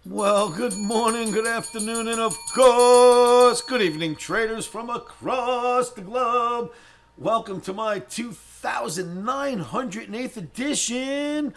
Well, good morning, good afternoon, and of course, good evening, traders from across the globe. Welcome to my 2908th edition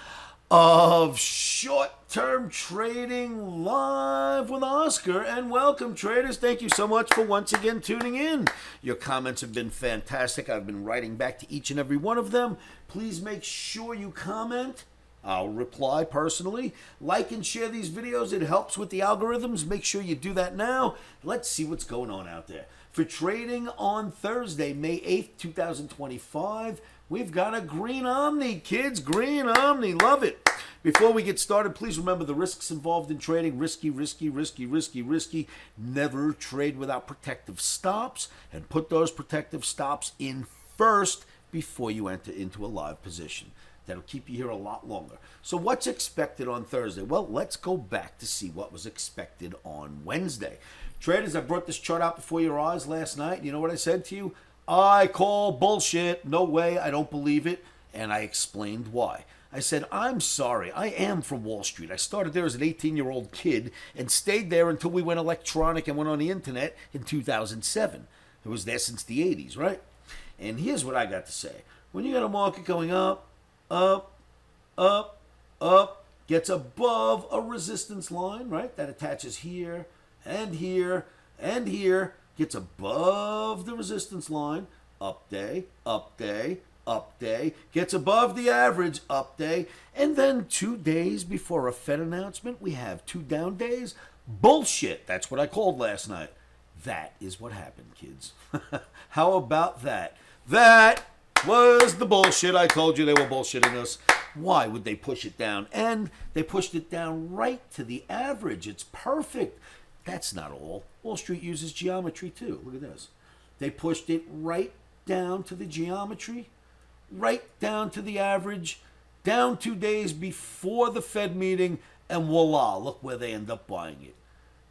of Short Term Trading Live with Oscar. And welcome, traders. Thank you so much for once again tuning in. Your comments have been fantastic. I've been writing back to each and every one of them. Please make sure you comment. I'll reply personally. Like and share these videos. It helps with the algorithms. Make sure you do that now. Let's see what's going on out there. For trading on Thursday, May 8th, 2025, we've got a green Omni, kids. Green Omni. Love it. Before we get started, please remember the risks involved in trading. Risky, risky, risky, risky, risky. Never trade without protective stops. And put those protective stops in first before you enter into a live position. That'll keep you here a lot longer. So what's expected on Thursday? Well, let's go back to see what was expected on Wednesday. Traders, I brought this chart out before your eyes last night. You know what I said to you? I call bullshit. No way. I don't believe it. And I explained why. I said, I'm sorry. I am from Wall Street. I started there as an 18-year-old kid and stayed there until we went electronic and went on the internet in 2007. It was there since the 80s, right? And here's what I got to say. When you got a market going up, up, gets above a resistance line, right? That attaches here and here and here, gets above the resistance line, up day, up day, up day, gets above the average, up day, and then 2 days before a Fed announcement, we have 2 down days. Bullshit. That's what I called last night. That is what happened, kids. How about that? That was the bullshit. I told you they were bullshitting us. Why would they push it down? And they pushed it down right to the average. It's perfect. That's not all. Wall Street uses geometry too. Look at this. They pushed it right down to the geometry, right down to the average, down 2 days before the Fed meeting, and voila, look where they end up buying it.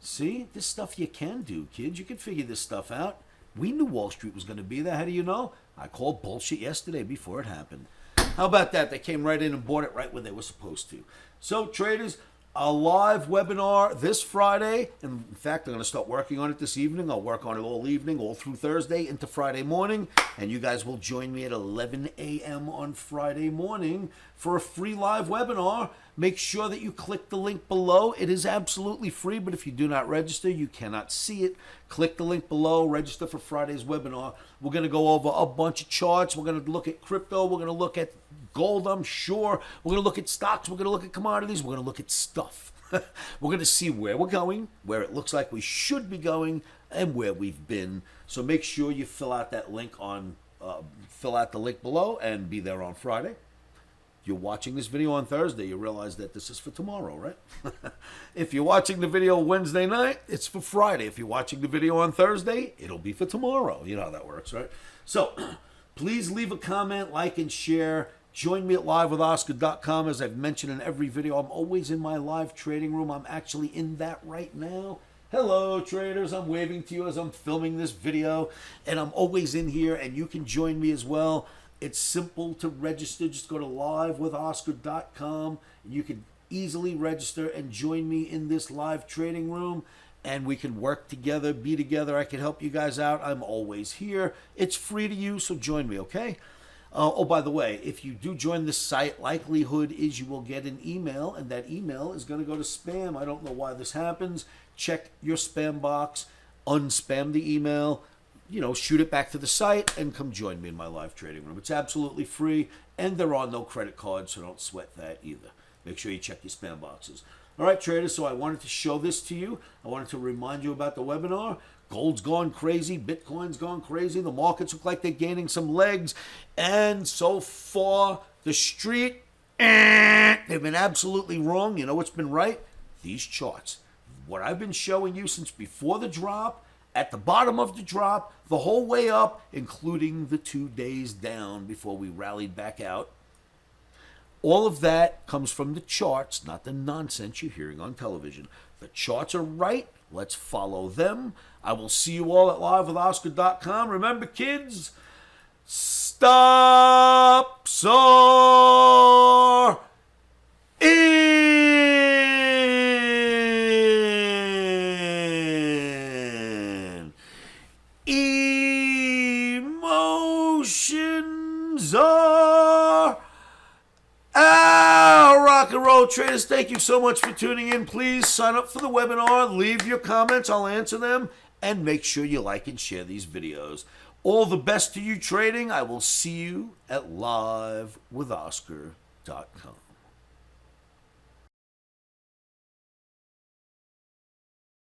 See, this stuff you can do, kids. You can figure this stuff out. We knew Wall Street was going to be there. How do you know? I called bullshit yesterday before it happened. How about that? They came right in and bought it right when they were supposed to. So, traders, a live webinar this Friday. And in fact, I'm going to start working on it this evening. I'll work on it all evening, all through Thursday into Friday morning. And you guys will join me at 11 a.m. on Friday morning for a free live webinar. Make sure that you click the link below. It is absolutely free, but if you do not register, you cannot see it. Click the link below, register for Friday's webinar. We're going to go over a bunch of charts. We're going to look at crypto. We're going to look at gold, I'm sure. We're going to look at stocks. We're going to look at commodities. We're going to look at stuff. We're going to see where we're going, where it looks like we should be going, and where we've been. So make sure you fill out that link fill out the link below and be there on Friday. You're watching this video on Thursday, you realize that this is for tomorrow, right? If you're watching the video Wednesday night, it's for Friday. If you're watching the video on Thursday, it'll be for tomorrow. You know how that works, right? So please leave a comment, like, and share. Join me at livewithoscar.com. As I've mentioned in every video, I'm always in my live trading room. I'm actually in that right now. Hello, traders. I'm waving to you as I'm filming this video, and I'm always in here, and you can join me as well. It's simple to register. Just go to livewithoscar.com. You can easily register and join me in this live trading room, and we can work together, be together. I can help you guys out. I'm always here. It's free to you, so join me, okay? Oh, by the way, if you do join the site, likelihood is you will get an email, and that email is going to go to spam. I don't know why this happens. Check your spam box, unspam the email, shoot it back to the site, and come join me in my live trading room. It's absolutely free, and there are no credit cards, so don't sweat that either. Make sure you check your spam boxes. All right, traders, so I wanted to show this to you. I wanted to remind you about the webinar. Gold's gone crazy. Bitcoin's gone crazy. The markets look like they're gaining some legs. And so far, the street, they've been absolutely wrong. You know what's been right? These charts. What I've been showing you since before the drop, at the bottom of the drop, the whole way up, including the 2 days down before we rallied back out. All of that comes from the charts, not the nonsense you're hearing on television. The charts are right. Let's follow them. I will see you all at livewithoscar.com. Remember, kids, stop soar in. emotions are out. Rock and roll traders, thank you so much for tuning in. Please sign up for the webinar. Leave your comments. I'll answer them. And make sure you like and share these videos. All the best to you trading. I will see you at livewithoscar.com.